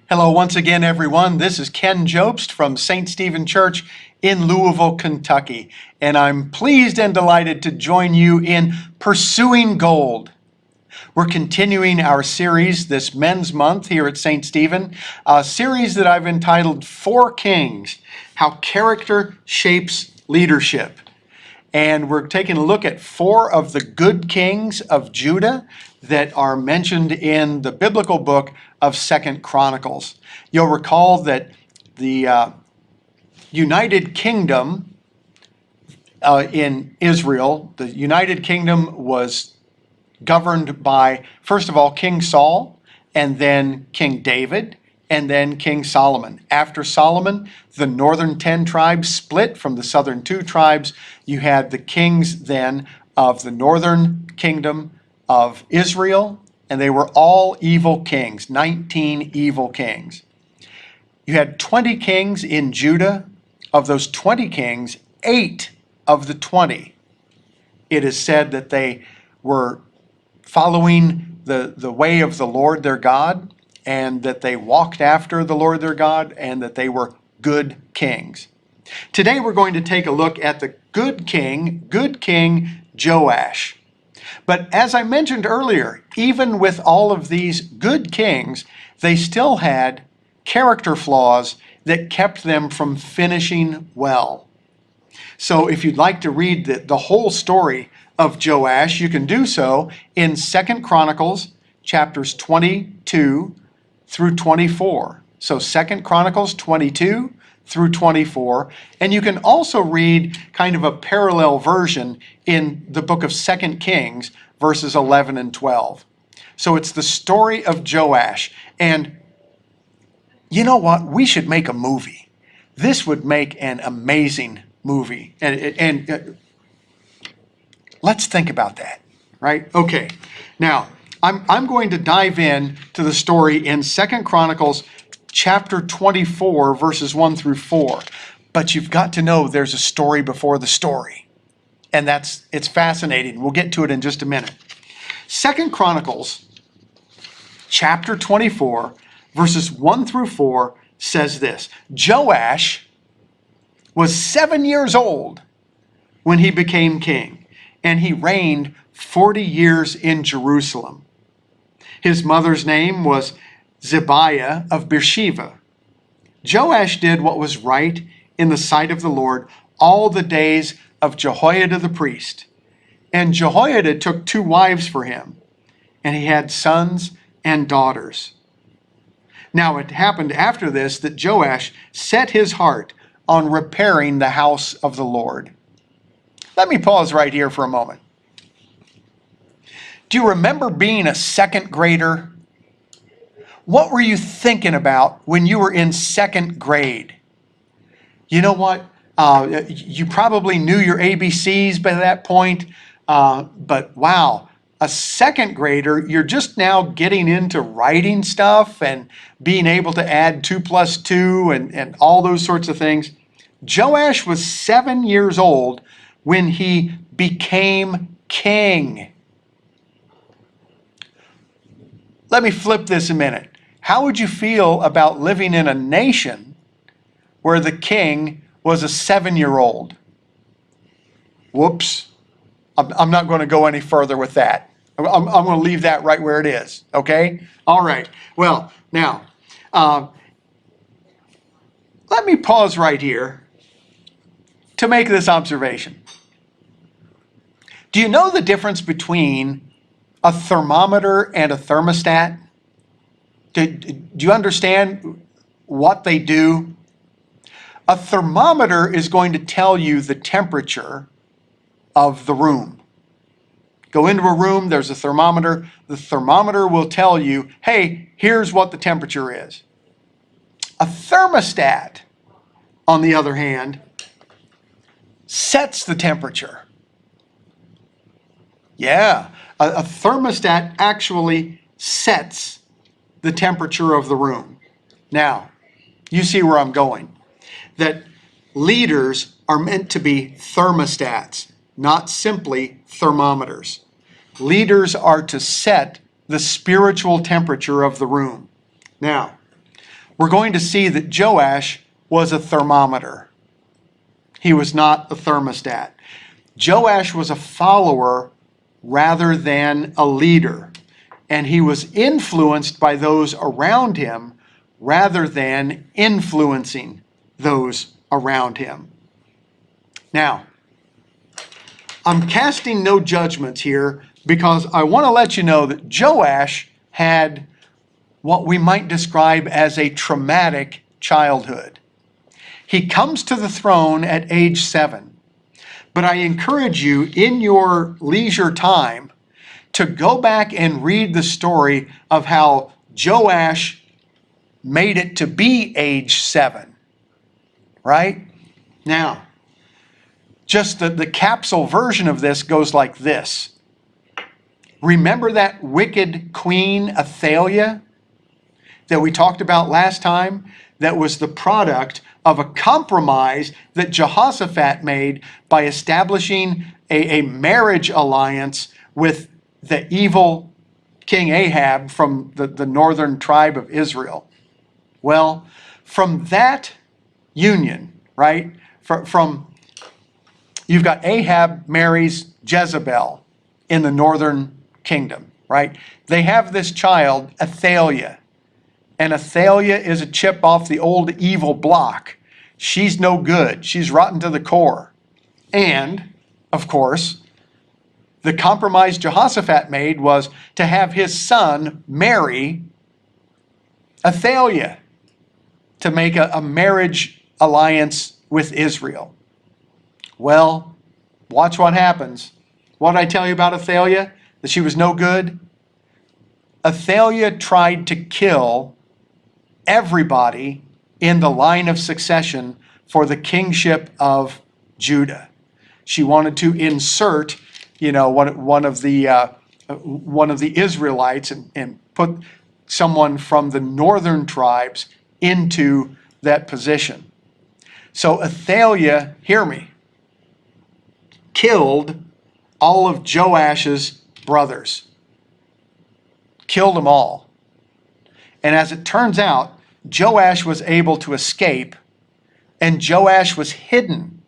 Hello once again, everyone. This is Ken Jobst from St. Stephen Church in Louisville, Kentucky, and I'm pleased and delighted to join you in Pursuing Gold. We're continuing our series this Men's Month here at St. Stephen, a series that I've entitled Four Kings, How Character Shapes Leadership. And we're taking a look at four of the good kings of Judah that are mentioned in the biblical book of 2 Chronicles. You'll recall that the United Kingdom in Israel, the United Kingdom was governed by, first of all, King Saul, and then King David, and then King Solomon. After Solomon, the northern 10 tribes split from the southern 2 tribes. You had the kings then of the northern kingdom of Israel, and they were all evil kings, 19 evil kings. You had 20 kings in Judah. Of those 20 kings, 8 of the 20, it is said that they were following the way of the Lord their God, and that they walked after the Lord their God, and that they were good kings. Today we're going to take a look at the good king Joash. But as I mentioned earlier, even with all of these good kings, they still had character flaws that kept them from finishing well. So if you'd like to read the whole story of Joash, you can do so in 2 Chronicles chapters 22 through 24. So 2 Chronicles 22 through 24. And you can also read kind of a parallel version in the book of 2 Kings, verses 11 and 12. So it's the story of Joash. And you know what? We should make a movie. This would make an amazing movie. And let's think about that, right? Okay. Now, I'm going to dive in to the story in 2 Chronicles chapter 24, verses 1 through 4. But you've got to know there's a story before the story. And it's fascinating. We'll get to it in just a minute. 2 Chronicles chapter 24, verses 1 through 4 says this: Joash was 7 years old when he became king, and he reigned 40 years in Jerusalem. His mother's name was Zibiah of Beersheba. Joash did what was right in the sight of the Lord all the days of Jehoiada the priest. And Jehoiada took 2 wives for him, and he had sons and daughters. Now it happened after this that Joash set his heart on repairing the house of the Lord. Let me pause right here for a moment. Do you remember being a second grader? What were you thinking about when you were in second grade? You know what? You probably knew your ABCs by that point, but wow, a second grader, you're just now getting into writing stuff and being able to add 2 plus 2 and all those sorts of things. Joash was 7 years old when he became king. Let me flip this a minute. How would you feel about living in a nation where the king was a 7-year-old? Whoops. I'm not going to go any further with that. I'm going to leave that right where it is. Okay? All right. Well, now, let me pause right here to make this observation. Do you know the difference between a thermometer and a thermostat? Do you understand what they do? A thermometer is going to tell you the temperature of the room. Go into a room, there's a thermometer. The thermometer will tell you, hey, here's what the temperature is. A thermostat, on the other hand, sets the temperature. Yeah, a thermostat actually sets the temperature of the room. Now, you see where I'm going. That leaders are meant to be thermostats, not simply thermometers. Leaders are to set the spiritual temperature of the room. Now, we're going to see that Joash was a thermometer. He was not a thermostat. Joash was a follower rather than a leader, and he was influenced by those around him rather than influencing those around him. Now, I'm casting no judgments here because I want to let you know that Joash had what we might describe as a traumatic childhood. He comes to the throne at age 7, but I encourage you in your leisure time to go back and read the story of how Joash made it to be age 7, right? Now, just the capsule version of this goes like this. Remember that wicked queen Athaliah that we talked about last time? That was the product of a compromise that Jehoshaphat made by establishing a marriage alliance with the evil King Ahab from the northern tribe of Israel. Well, from that union, right, from you've got Ahab marries Jezebel in the northern kingdom, right? They have this child, Athaliah. And Athaliah is a chip off the old evil block. She's no good. She's rotten to the core. And, of course, the compromise Jehoshaphat made was to have his son marry Athaliah to make a marriage alliance with Israel. Well, watch what happens. What did I tell you about Athaliah? That she was no good? Athaliah tried to kill everybody in the line of succession for the kingship of Judah. She wanted to insert, one of the Israelites and put someone from the northern tribes into that position. So Athaliah, hear me, killed all of Joash's brothers. Killed them all. And as it turns out, Joash was able to escape, and Joash was hidden.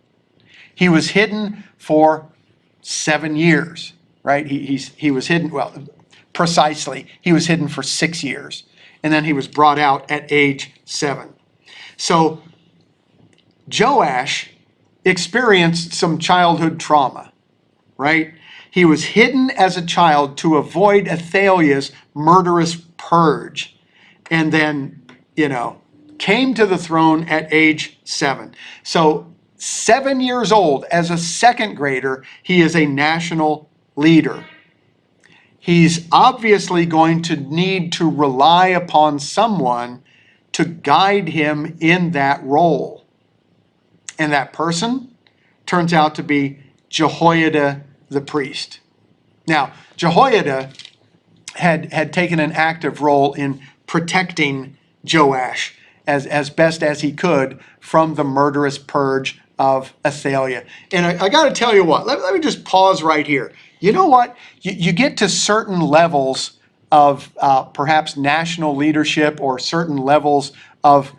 He was hidden for 7 years, right? He was hidden, well, precisely, he was hidden for 6 years. And then he was brought out at age 7. So Joash experienced some childhood trauma, right? He was hidden as a child to avoid Athaliah's murderous purge. And then, came to the throne at age 7. So 7 years old, as a second grader, he is a national leader. He's obviously going to need to rely upon someone to guide him in that role. And that person turns out to be Jehoiada the priest. Now, Jehoiada had taken an active role in protecting Joash as best as he could from the murderous purge of Athaliah. And I got to tell you what, let me just pause right here. You know what? You get to certain levels of perhaps national leadership or certain levels of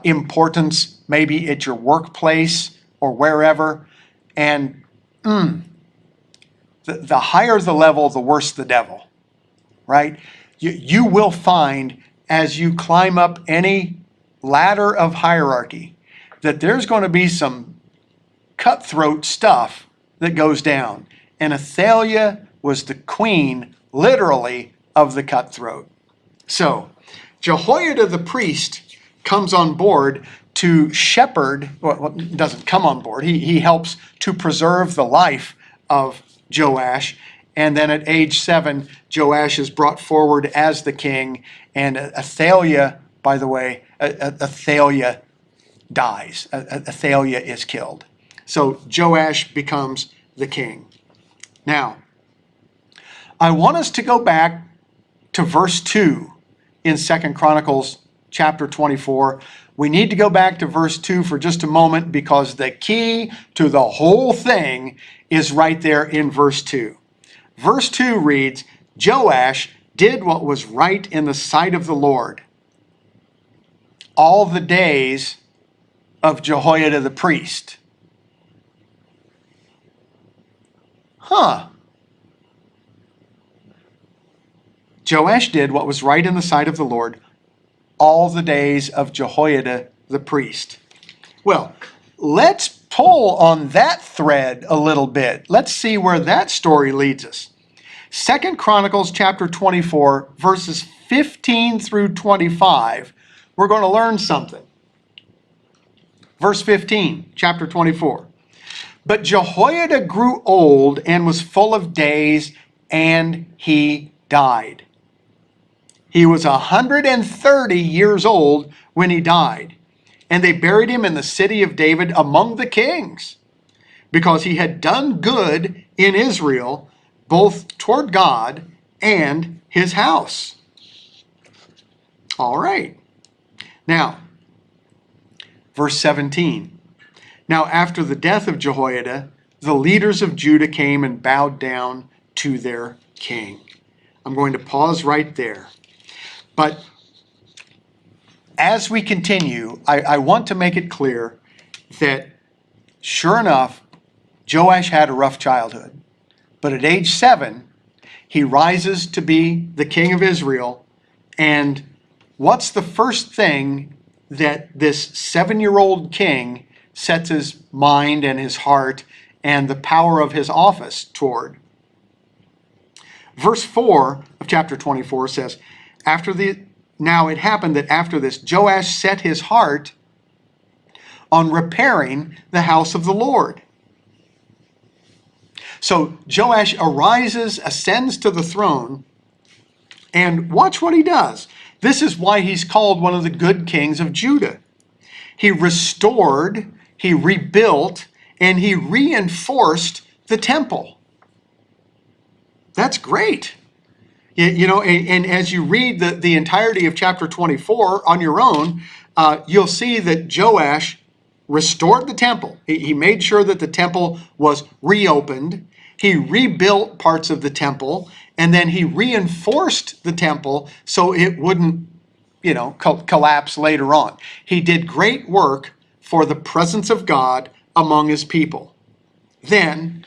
importance, maybe at your workplace or wherever, and the higher the level, the worse the devil, right? You will find as you climb up any ladder of hierarchy that there's going to be some cutthroat stuff that goes down. And Athaliah was the queen literally of the cutthroat. So, Jehoiada the priest comes on board to shepherd, well, doesn't come on board, he helps to preserve the life of Joash. And then at age 7, Joash is brought forward as the king, and Athaliah, by the way, Athaliah dies. Athaliah is killed. So Joash becomes the king. Now, I want us to go back to verse 2 in 2 Chronicles chapter 24. We need to go back to verse 2 for just a moment because the key to the whole thing is right there in verse 2. Verse 2 reads, Joash did what was right in the sight of the Lord all the days of Jehoiada the priest. Joash did what was right in the sight of the Lord all the days of Jehoiada the priest. Well, let's pull on that thread a little bit. Let's see where that story leads us. 2 Chronicles chapter 24, verses 15 through 25, we're going to learn something. Verse 15, chapter 24. But Jehoiada grew old and was full of days, and he died. He was 130 years old when he died, and they buried him in the city of David among the kings, because he had done good in Israel, both toward God and his house. All right. Now, verse 17. Now, after the death of Jehoiada, the leaders of Judah came and bowed down to their king. I'm going to pause right there. But as we continue, I want to make it clear that, sure enough, Joash had a rough childhood. But at age 7, he rises to be the king of Israel. And what's the first thing that this 7-year-old king sets his mind and his heart and the power of his office toward? Verse 4 of chapter 24 says, Now it happened that after this, Joash set his heart on repairing the house of the Lord. So Joash arises, ascends to the throne, and watch what he does. This is why he's called one of the good kings of Judah. He restored, he rebuilt, and he reinforced the temple. That's great. You know, and as you read the entirety of chapter 24 on your own, you'll see that Joash restored the temple. He made sure that the temple was reopened. He rebuilt parts of the temple, and then he reinforced the temple so it wouldn't, collapse later on. He did great work for the presence of God among his people. Then,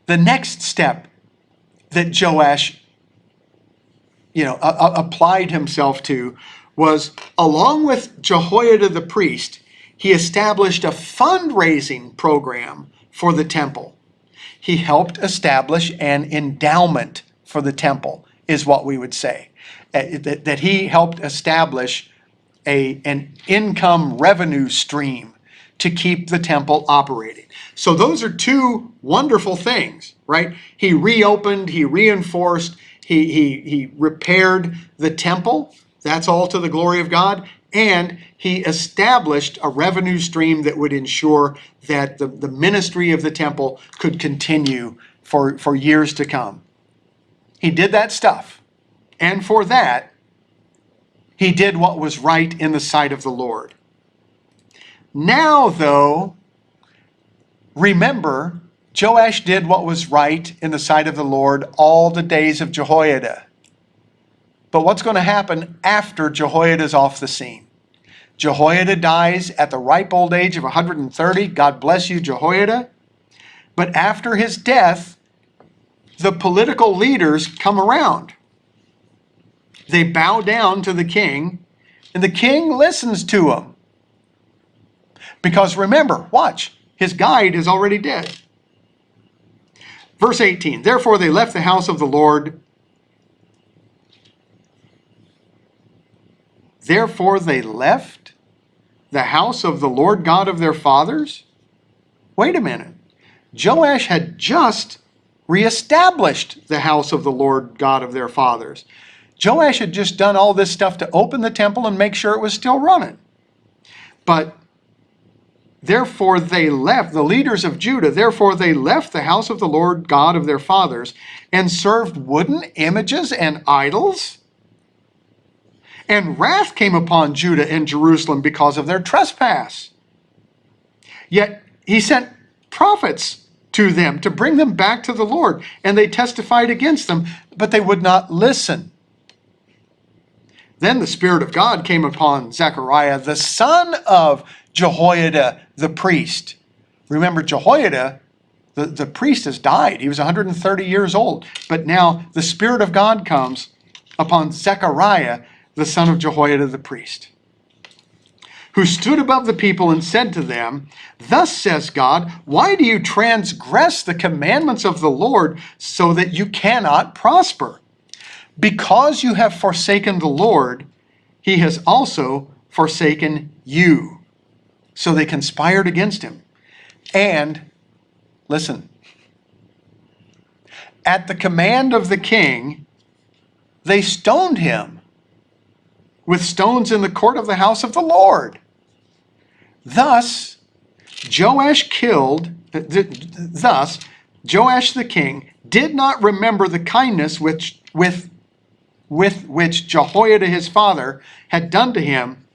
the next step that Joash applied himself to was, along with Jehoiada the priest, he established a fundraising program for the temple. He helped establish an endowment for the temple, is what we would say. That he helped establish an income revenue stream to keep the temple operating. So those are two wonderful things, right? He reopened, he reinforced, he repaired the temple. That's all to the glory of God. And he established a revenue stream that would ensure that the ministry of the temple could continue for years to come. He did that stuff. And for that, he did what was right in the sight of the Lord. Now, though, remember, Joash did what was right in the sight of the Lord all the days of Jehoiada. But what's going to happen after Jehoiada's off the scene? Jehoiada dies at the ripe old age of 130. God bless you, Jehoiada. But after his death, the political leaders come around. They bow down to the king, and the king listens to them. Because remember, watch, his guide is already dead. Verse 18, therefore they left the house of the Lord Therefore they left the house of the Lord God of their fathers? Wait a minute. Joash had just reestablished the house of the Lord God of their fathers. Joash had just done all this stuff to open the temple and make sure it was still running. But therefore they left, the leaders of Judah, therefore they left the house of the Lord God of their fathers and served wooden images and idols. And wrath came upon Judah and Jerusalem because of their trespass. Yet he sent prophets to them to bring them back to the Lord, and they testified against them, but they would not listen. Then the Spirit of God came upon Zechariah, the son of Jehoiada the priest. Remember, Jehoiada, the priest, has died. He was 130 years old. But now the Spirit of God comes upon Zechariah, the son of Jehoiada the priest, who stood above the people and said to them, Thus says God, why do you transgress the commandments of the Lord so that you cannot prosper? Because you have forsaken the Lord, he has also forsaken you. So they conspired against him. And, listen, at the command of the king, they stoned him with stones in the court of the house of the Lord. Thus, Joash the king did not remember the kindness with which Jehoiada his father had done to him,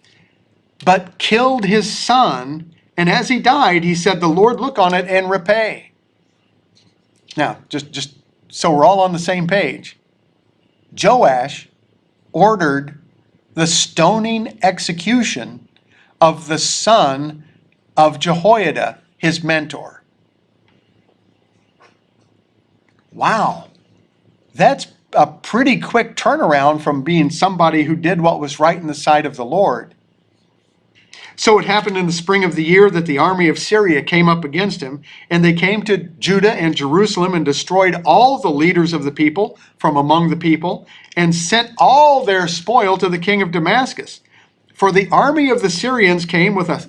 but killed his son, and as he died, he said, The Lord look on it and repay. Now, just so we're all on the same page, Joash ordered the stoning execution of the son of Jehoiada, his mentor. Wow, that's a pretty quick turnaround from being somebody who did what was right in the sight of the Lord. So it happened in the spring of the year that the army of Syria came up against him, and they came to Judah and Jerusalem and destroyed all the leaders of the people from among the people, and sent all their spoil to the king of Damascus. For the army of the Syrians came with a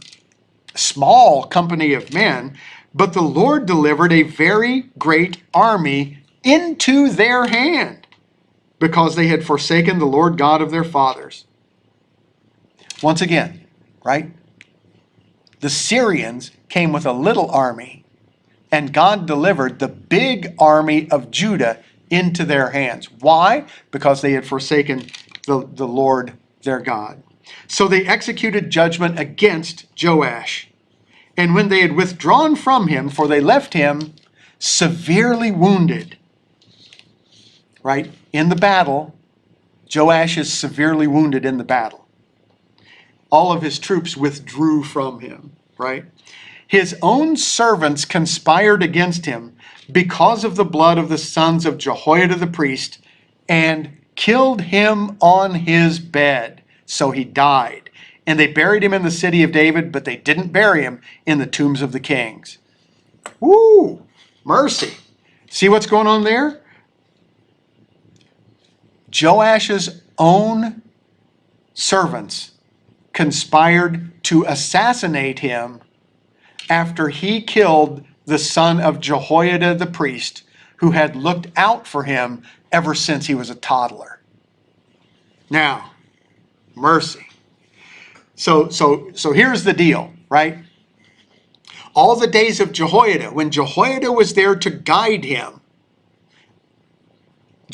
small company of men, but the Lord delivered a very great army into their hand, because they had forsaken the Lord God of their fathers. Once again, right? The Syrians came with a little army, and God delivered the big army of Judah into their hands. Why? Because they had forsaken the Lord their God. So they executed judgment against Joash. And when they had withdrawn from him, for they left him severely wounded. Right? In the battle, Joash is severely wounded in the battle. All of his troops withdrew from him, right? His own servants conspired against him because of the blood of the sons of Jehoiada the priest, and killed him on his bed. So he died. And they buried him in the city of David, but they didn't bury him in the tombs of the kings. Woo! Mercy. See what's going on there? Joash's own servants conspired to assassinate him after he killed the son of Jehoiada the priest, who had looked out for him ever since he was a toddler. Now, mercy. So here's the deal, right? All the days of Jehoiada, when Jehoiada was there to guide him,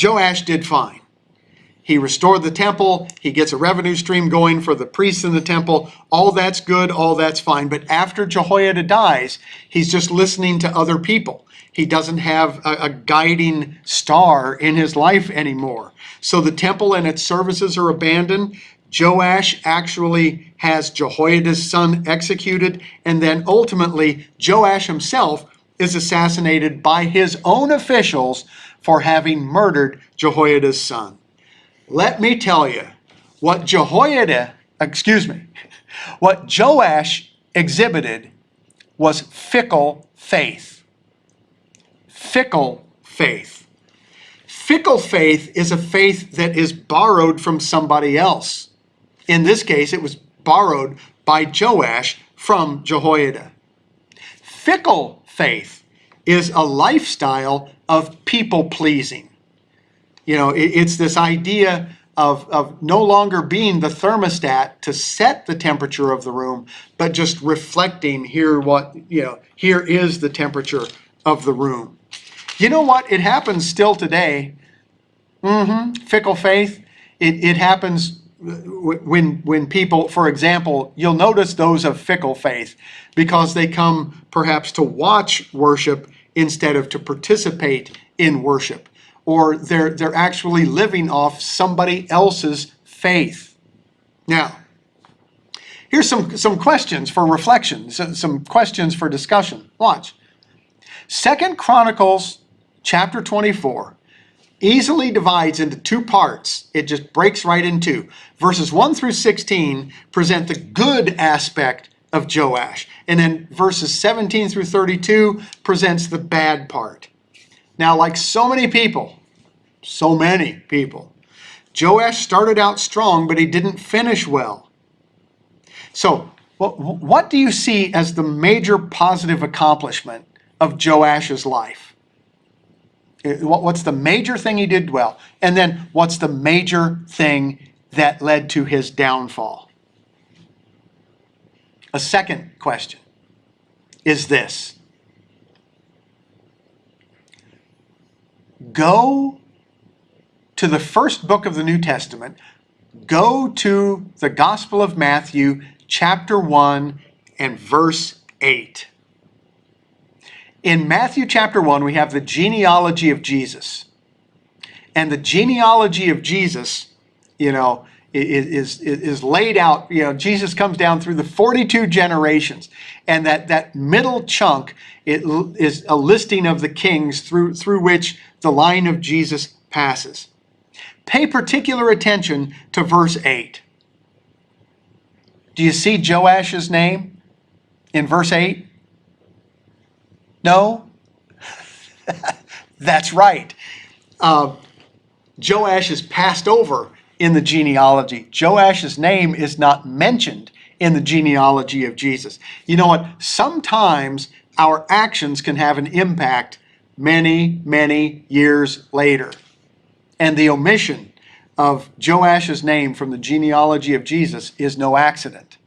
Joash did fine. He restored the temple. He gets a revenue stream going for the priests in the temple. All that's good. All that's fine. But after Jehoiada dies, he's just listening to other people. He doesn't have a guiding star in his life anymore. So the temple and its services are abandoned. Joash actually has Jehoiada's son executed. And then ultimately, Joash himself is assassinated by his own officials for having murdered Jehoiada's son. Let me tell you, what Joash exhibited was fickle faith. Fickle faith. Fickle faith is a faith that is borrowed from somebody else. In this case, it was borrowed by Joash from Jehoiada. Fickle faith is a lifestyle of people-pleasing. It's this idea of no longer being the thermostat to set the temperature of the room, but just reflecting here is the temperature of the room. You know what? It happens still today. Fickle faith. It happens when people, for example, you'll notice those of fickle faith because they come perhaps to watch worship instead of to participate in worship, or they're actually living off somebody else's faith. Now, here's some questions for reflection, some questions for discussion. Watch. 2 Chronicles chapter 24 easily divides into two parts. It just breaks right in two. Verses 1 through 16 present the good aspect of Joash, and then verses 17 through 32 presents the bad part. Now, like so many people, Joash started out strong, but he didn't finish well. So, what do you see as the major positive accomplishment of Joash's life? What's the major thing he did well? And then what's the major thing that led to his downfall? A second question is this. Go to the first book of the New Testament. Go to the Gospel of Matthew, chapter 1 and verse 8. In Matthew chapter 1, we have the genealogy of Jesus. And the genealogy of Jesus, is laid out. Jesus comes down through the 42 generations. And that middle chunk is a listing of the kings through which the line of Jesus passes. Pay particular attention to verse 8. Do you see Joash's name in verse 8? No? That's right. Joash is passed over in the genealogy. Joash's name is not mentioned in the genealogy of Jesus. You know what? Sometimes our actions can have an impact many, many years later. And the omission of Joash's name from the genealogy of Jesus is no accident.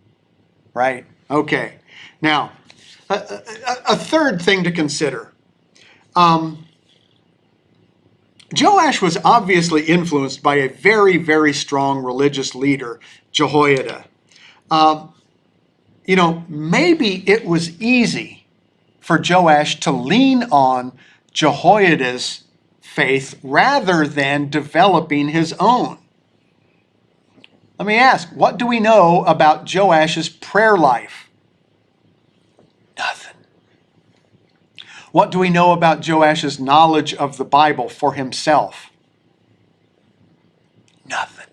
Right? Okay. Now, a third thing to consider. Joash was obviously influenced by a very, very strong religious leader, Jehoiada. Maybe it was easy for Joash to lean on Jehoiada's faith rather than developing his own. Let me ask, what do we know about Joash's prayer life? Nothing. What do we know about Joash's knowledge of the Bible for himself? Nothing.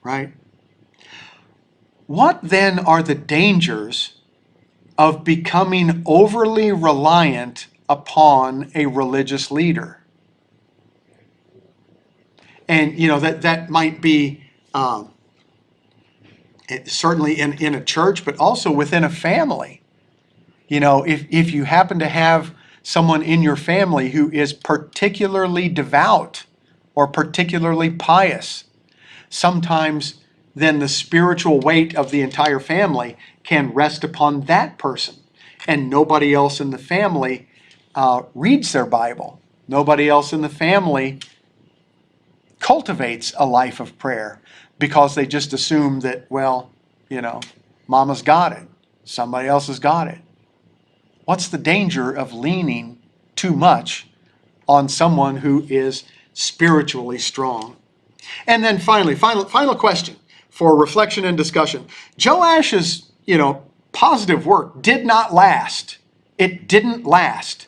Right? What then are the dangers of becoming overly reliant upon a religious leader? And, that might be certainly in a church, but also within a family. If you happen to have someone in your family who is particularly devout or particularly pious, sometimes then the spiritual weight of the entire family can rest upon that person. And nobody else in the family reads their Bible. Nobody else in the family cultivates a life of prayer because they just assume that, Mama's got it. Somebody else has got it. What's the danger of leaning too much on someone who is spiritually strong? And then finally, final question for reflection and discussion. Joash's, positive work did not last. It didn't last.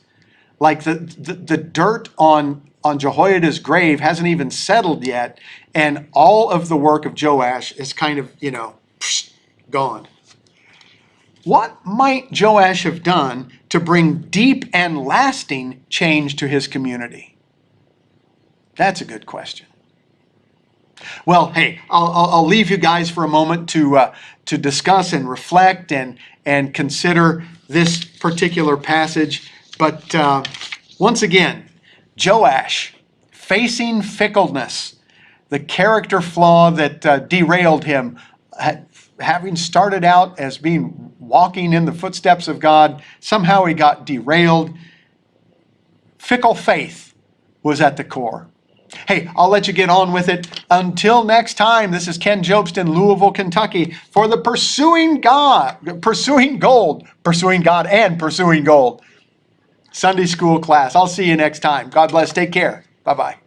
Like the dirt on Jehoiada's grave hasn't even settled yet, and all of the work of Joash is kind of, gone. What might Joash have done to bring deep and lasting change to his community? That's a good question. Well, hey, I'll leave you guys for a moment to discuss and reflect and consider this particular passage. But once again, Joash facing fickleness, the character flaw that derailed him, having started out as being walking in the footsteps of God, somehow he got derailed. Fickle faith was at the core. Hey, I'll let you get on with it. Until next time, this is Ken Jobst in Louisville, Kentucky for the Pursuing God and Pursuing Gold Sunday school class. I'll see you next time. God bless. Take care. Bye-bye.